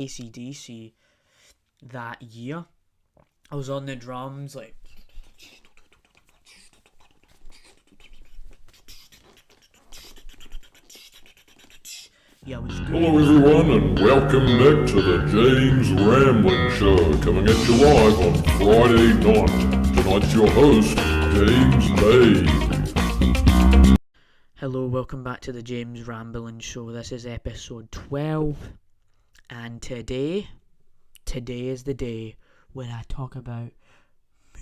AC/DC that year. I was on the drums, like, yeah, I was doing. Hello everyone and welcome back to the James Rambling Show, coming at you live on Friday night. Tonight's your host, James Bay. Hello, welcome back to the James Rambling Show. This is episode 12, and today is the day when I talk about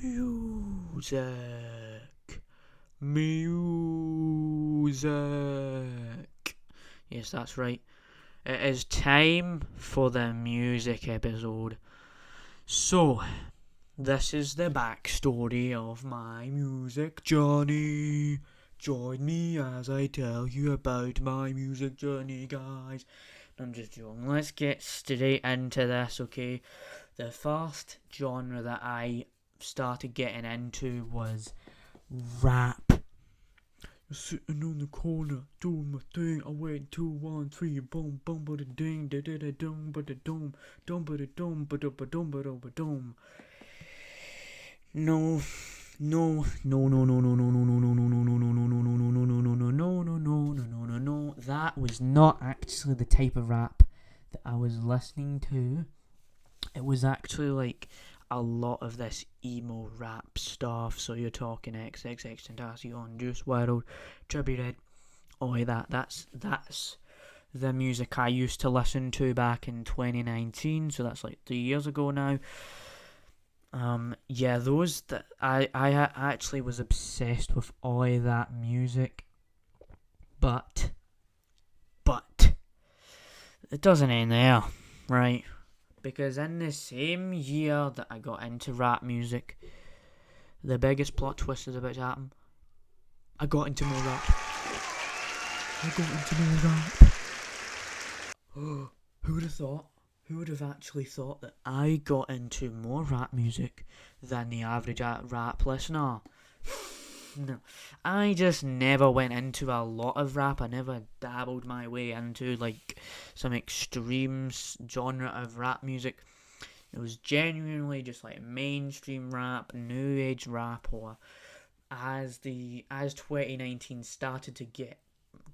music. Yes, that's right. It is time for the music episode. So, this is the backstory of my music journey. Join me as I tell you about my music journey, guys. I'm just joking. Let's get straight into this, okay? The first genre that I started getting into was rap. Sitting on the corner, doing my thing. I went 2, 1, 3, boom, boom, ba da ding, da da da dum, ba da dum, ba da dum, ba da ba dum, ba da ba dum. No, that was not actually the type of rap that I was listening to. It was actually like a lot of this emo rap stuff. So you're talking XXXTentacion, Juice WRLD, Trippie Redd, all of that. That's the music I used to listen to back in 2019. So that's like 3 years ago now. Yeah, those that I actually was obsessed with all of that music, but it doesn't end there, right? Because in the same year that I got into rap music, the biggest plot twist is about to happen. I got into more rap. Who would have thought? Who would have actually thought that I got into more rap music than the average rap listener? No. I just never went into a lot of rap. I never dabbled my way into like some extreme genre of rap music. It was genuinely just like mainstream rap, new age rap, or as 2019 started to get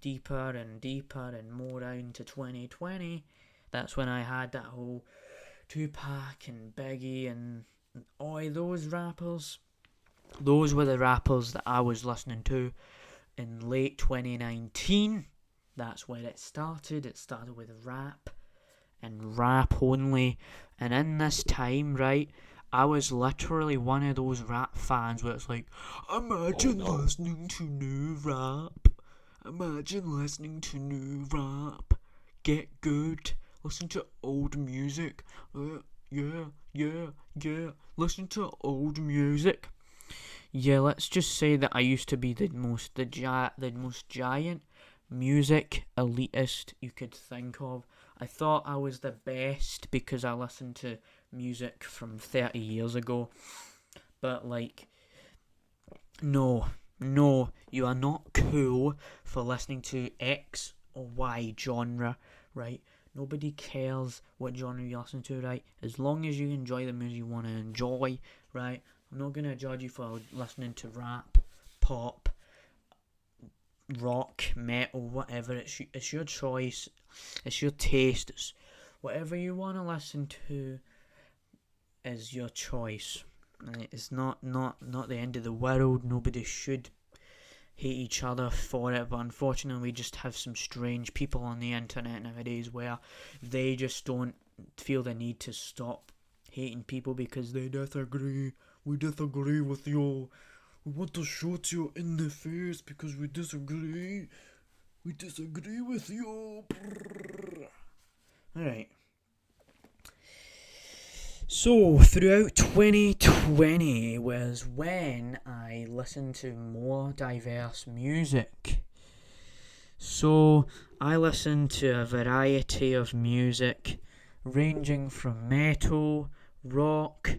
deeper and deeper and more into 2020, that's when I had that whole Tupac and Biggie and all those rappers. Those were the rappers that I was listening to in late 2019. That's where it started. It started with rap and rap only. And in this time, right, I was literally one of those rap fans where it's like, imagine listening to new rap. Imagine listening to new rap. Get good. Listen to old music. Yeah. Listen to old music. Yeah, let's just say that I used to be the most giant music elitist you could think of. I thought I was the best because I listened to music from 30 years ago. But like, no, you are not cool for listening to X or Y genre, right? Nobody cares what genre you listen to, right? As long as you enjoy the music you want to enjoy, right? I'm not going to judge you for listening to rap, pop, rock, metal, whatever. It's your choice. It's your taste. It's whatever you want to listen to is your choice. It's not the end of the world. Nobody should hate each other for it, but unfortunately we just have some strange people on the internet nowadays where they just don't feel the need to stop hating people because they disagree. We disagree with you. We want to shoot you in the face because we disagree. We disagree with you. Alright. So, throughout 2020 was when I listened to more diverse music. So, I listened to a variety of music ranging from metal, rock,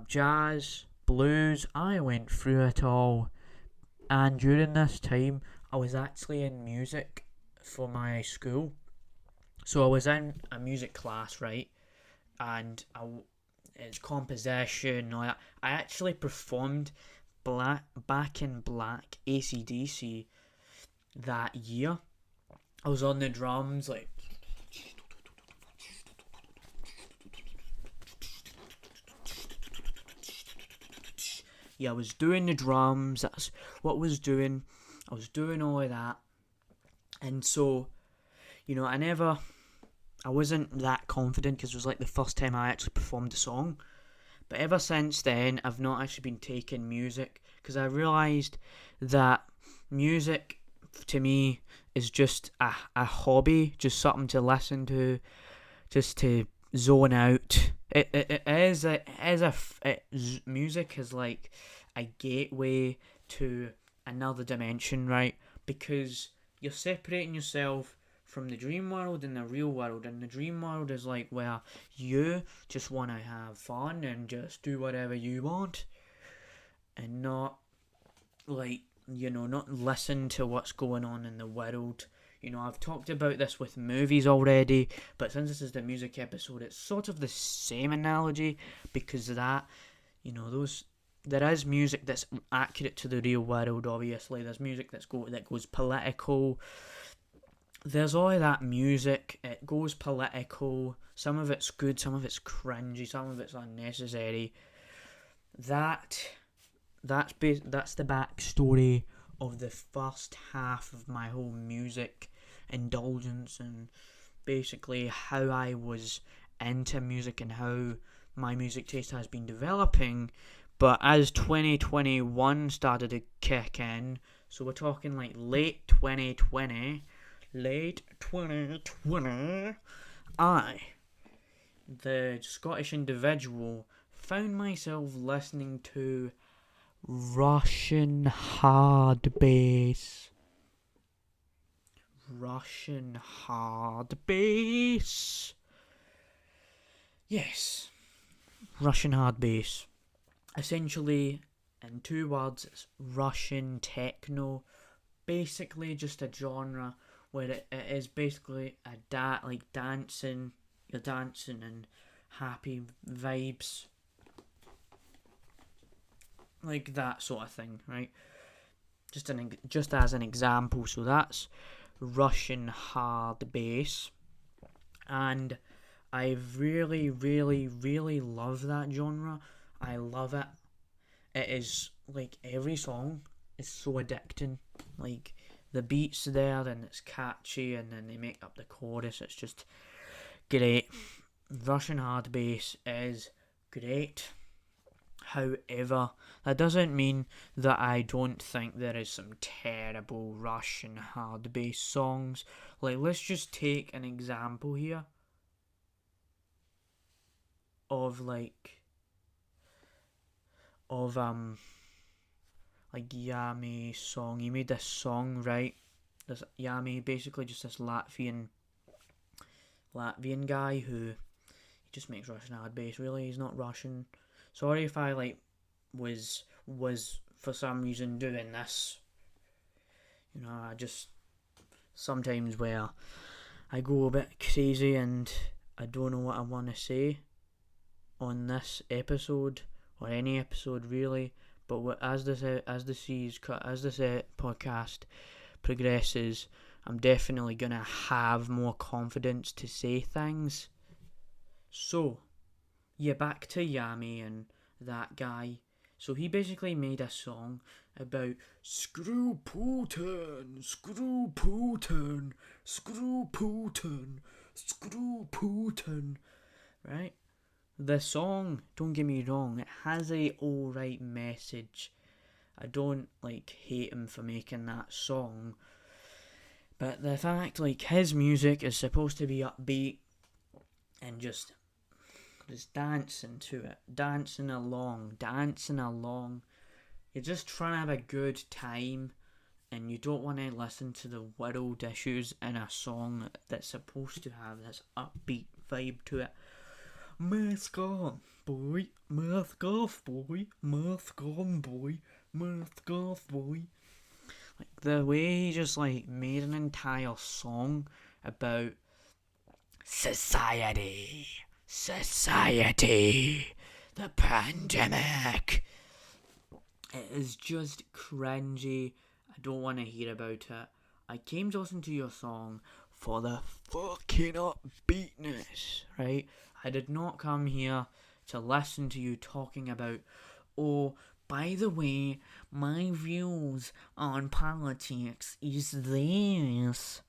jazz, blues. I went through it all. And during this time, I was actually in music for my school. So I was in a music class, right? And it's composition and all that. I actually performed Back in Black AC/DC that year. I was on the drums, like, yeah, I was doing the drums. That's what I was doing. I was doing all of that, and so, I wasn't that confident because it was like the first time I actually performed the song. But ever since then, I've not actually been taking music because I realised that music to me is just a hobby, just something to listen to, just to zone out. Music is like a gateway to another dimension, right? Because you're separating yourself from the dream world and the real world, and the dream world is like where you just want to have fun and just do whatever you want, and not like not listen to what's going on in the world. I've talked about this with movies already, but since this is the music episode, it's sort of the same analogy, because those there is music that's accurate to the real world. Obviously, there's music that goes political. There's all of that music. It goes political. Some of it's good, some of it's cringy, some of it's unnecessary. That's the backstory of the first half of my whole music indulgence, and basically how I was into music and how my music taste has been developing. But as 2021 started to kick in, so we're talking like late 2020, I, the Scottish individual, found myself listening to Russian hard bass. Yes, Russian hard bass. Essentially, in 2 words, it's Russian techno. Basically, just a genre where it is basically like dancing. You're dancing and happy vibes, like that sort of thing, right? Just as an example. So that's Russian hard bass, and I really, really, really love that genre. I love it. It is like every song is so addicting. Like the beats there, and it's catchy, and then they make up the chorus. It's just great. Russian hard bass is great. However, that doesn't mean that I don't think there is some terrible Russian hard bass songs. Like, let's just take an example here of Yami song. He made this song, right? This Yami, basically just this Latvian guy who he just makes Russian hard bass. Really, he's not Russian. Sorry if I was for some reason doing this. I just sometimes where I go a bit crazy and I don't know what I want to say on this episode or any episode really. But as this podcast progresses, I'm definitely gonna have more confidence to say things. So, yeah, back to Yami and that guy. So he basically made a song about screw Putin, screw Putin, screw Putin, screw Putin, right? The song, don't get me wrong, it has a alright message. I don't hate him for making that song, but the fact his music is supposed to be upbeat and just dancing to it, dancing along. You're just trying to have a good time, and you don't want to listen to the world issues in a song that's supposed to have this upbeat vibe to it. Mask on, boy, mask off, boy, mask on, boy, mask off, boy. The way he just made an entire song about Society. Society. The pandemic. It is just cringy. I don't want to hear about it. I came to listen to your song for the fucking upbeatness, right? I did not come here to listen to you talking about, oh, by the way, my views on politics is this.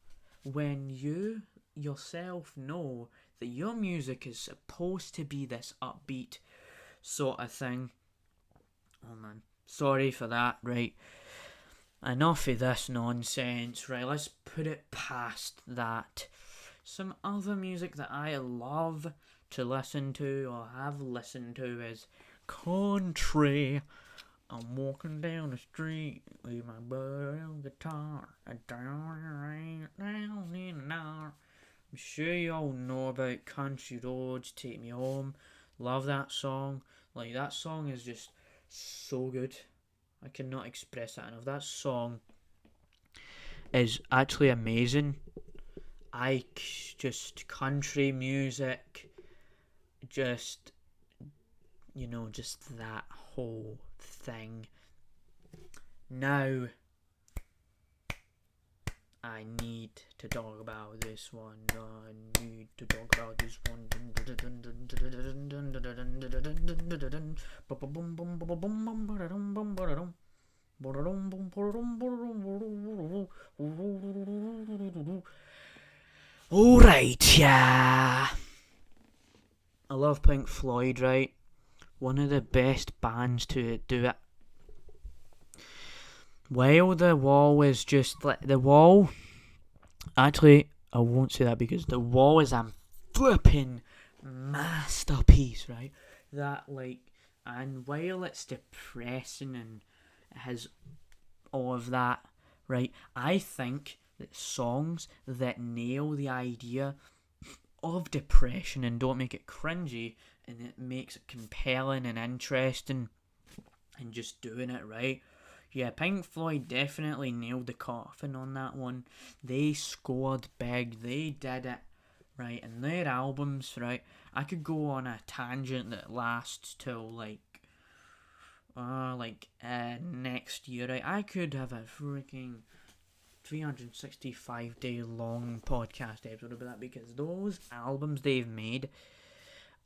When you yourself know that your music is supposed to be this upbeat sort of thing. Oh man, sorry for that, right? Enough of this nonsense, right? Let's put it past that. Some other music that I love to listen to or have listened to is country. I'm walking down the street with my buddy on guitar. I'm sure you all know about Country Roads, Take Me Home. Love that song. Like, that song is just so good. I cannot express that enough. That song is actually amazing. Just country music, just, just that whole thing. Now, I need to talk about this one. I need to talk about this one. Alright, yeah. I love Pink Floyd, right? One of the best bands to do it. While The Wall is just like The Wall. Actually, I won't say that because The Wall is a flipping masterpiece, right? And while it's depressing and it has all of that, right? I think that songs that nail the idea of depression and don't make it cringy and it makes it compelling and interesting and just doing it right. Yeah, Pink Floyd definitely nailed the coffin on that one. They scored big. They did it, right? And their albums, right? I could go on a tangent that lasts till next year, right? I could have a freaking 365-day long podcast episode about that because those albums they've made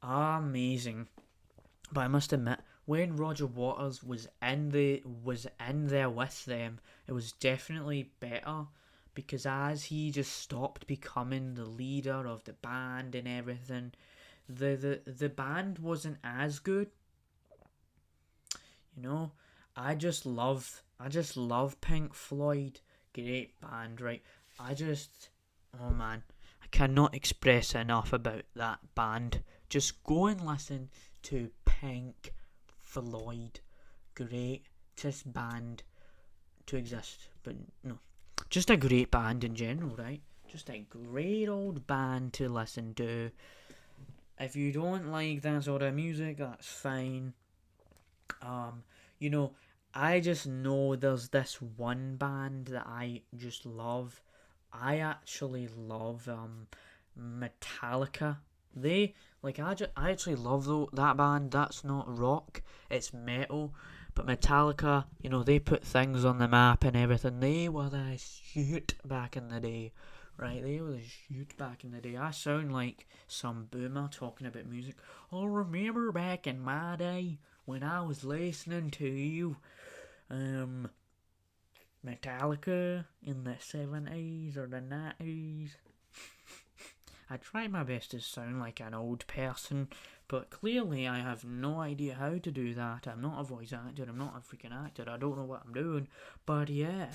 are amazing. But I must admit, when Roger Waters was in there with them, it was definitely better because as he just stopped becoming the leader of the band and everything, the band wasn't as good. I just love Pink Floyd. Great band, right? Oh man, I cannot express enough about that band. Just go and listen to Pink Floyd. Greatest band to exist. But no, just a great band in general, right? Just a great old band to listen to. If you don't like that sort of music, that's fine. I just know there's this one band that I just love. I actually love Metallica. I actually love that band. That's not rock, it's metal. But Metallica, they put things on the map and everything. They were the shit back in the day, right? They were the shit back in the day. I sound like some boomer talking about music. I remember back in my day when I was listening to you, Metallica in the 70s or the 90s. I try my best to sound like an old person, but clearly I have no idea how to do that. I'm not a voice actor, I'm not a freaking actor, I don't know what I'm doing, but yeah.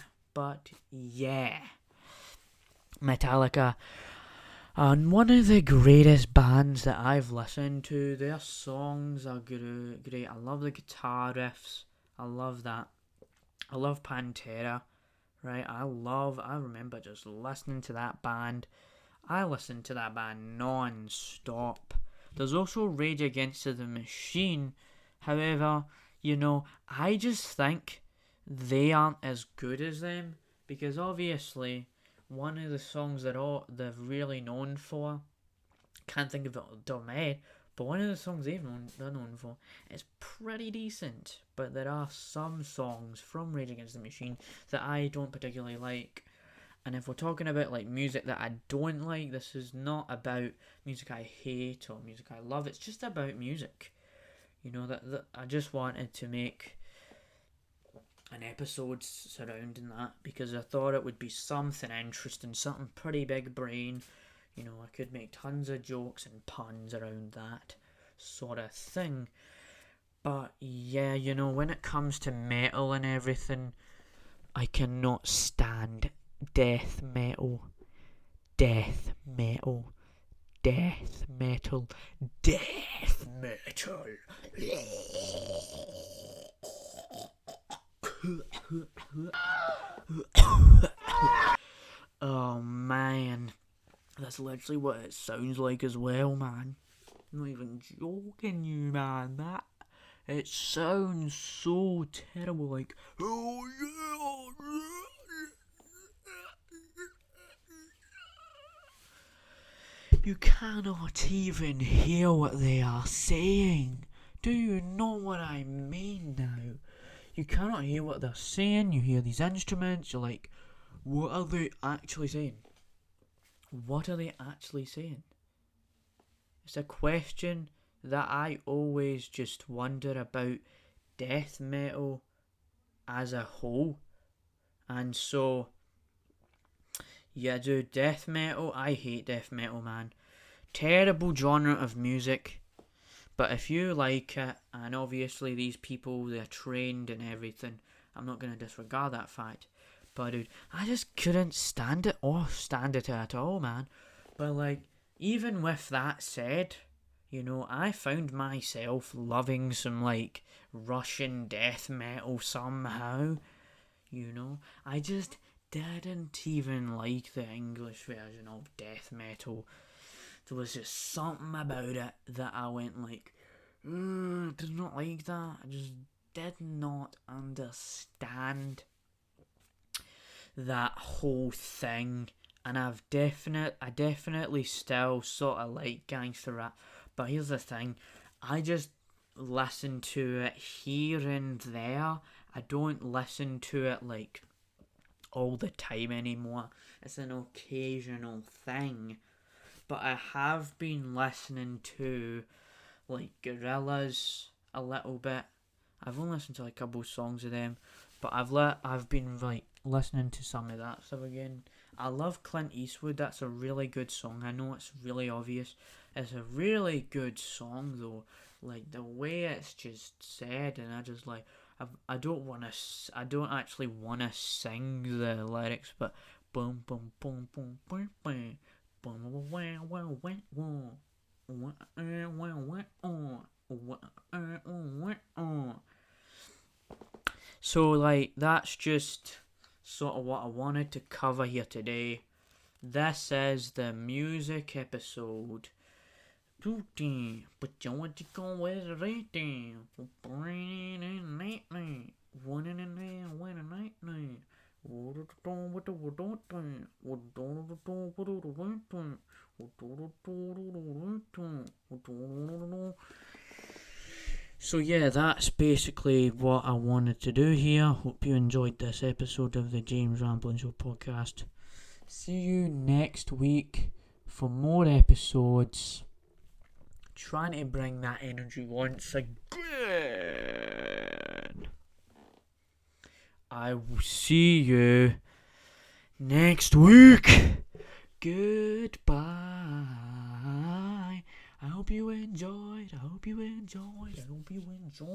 Metallica, and one of the greatest bands that I've listened to. Their songs are great. I love the guitar riffs, I love that. I love Pantera, right? I remember just listening to that band. I listened to that band non-stop. There's also Rage Against the Machine. However, I just think they aren't as good as them because obviously one of the songs that they're really known for Can't think of it off the top of my head, but one of the songs they're known for is pretty decent. But there are some songs from Rage Against the Machine that I don't particularly like. And if we're talking about like music that I don't like, this is not about music I hate or music I love. It's just about music. You know, that I just wanted to make an episode surrounding that because I thought it would be something interesting, something pretty big brain. You know, I could make tons of jokes and puns around that sort of thing. But yeah, you know, when it comes to metal and everything, I cannot stand death metal. Death metal. Death metal. Death metal. Oh man, that's literally what it sounds like as well, man. I'm not even joking you, man. That it sounds so terrible, like oh yeah. You cannot even hear what they are saying. Do you know what I mean now? You cannot hear what they're saying. You hear these instruments. You're like, what are they actually saying? What are they actually saying? It's a question that I always just wonder about death metal as a whole. And so, yeah, dude, death metal, I hate death metal, man. Terrible genre of music. But if you like it, and obviously these people, they're trained and everything, I'm not going to disregard that fact. But dude, I just couldn't stand it at all, man. But like, even with that said, you know, I found myself loving some like Russian death metal somehow. You know, I just didn't even like the English version of death metal. There was just something about it that I went like, did not like that. I just did not understand that whole thing. And I definitely still sort of like gangster rap. But here's the thing, I just listen to it here and there. I don't listen to it like all the time anymore. It's an occasional thing. But I have been listening to like Gorillaz a little bit. I've only listened to like a couple songs of them, but I've been like listening to some of that stuff again. I love Clint Eastwood. That's a really good song. I know it's really obvious. It's a really good song though. Like the way it's just said, and I just like I don't actually want to sing the lyrics, but boom boom boom boom boom boom. So like that's just sort of what I wanted to cover here today. This is the music episode. But you want to go with it right there. So yeah, that's basically what I wanted to do here. Hope you enjoyed this episode of the James Rambling Show podcast. See you next week for more episodes. Trying to bring that energy once again. I will see you next week. Goodbye. I hope you enjoyed. I hope you enjoyed. I hope you enjoyed.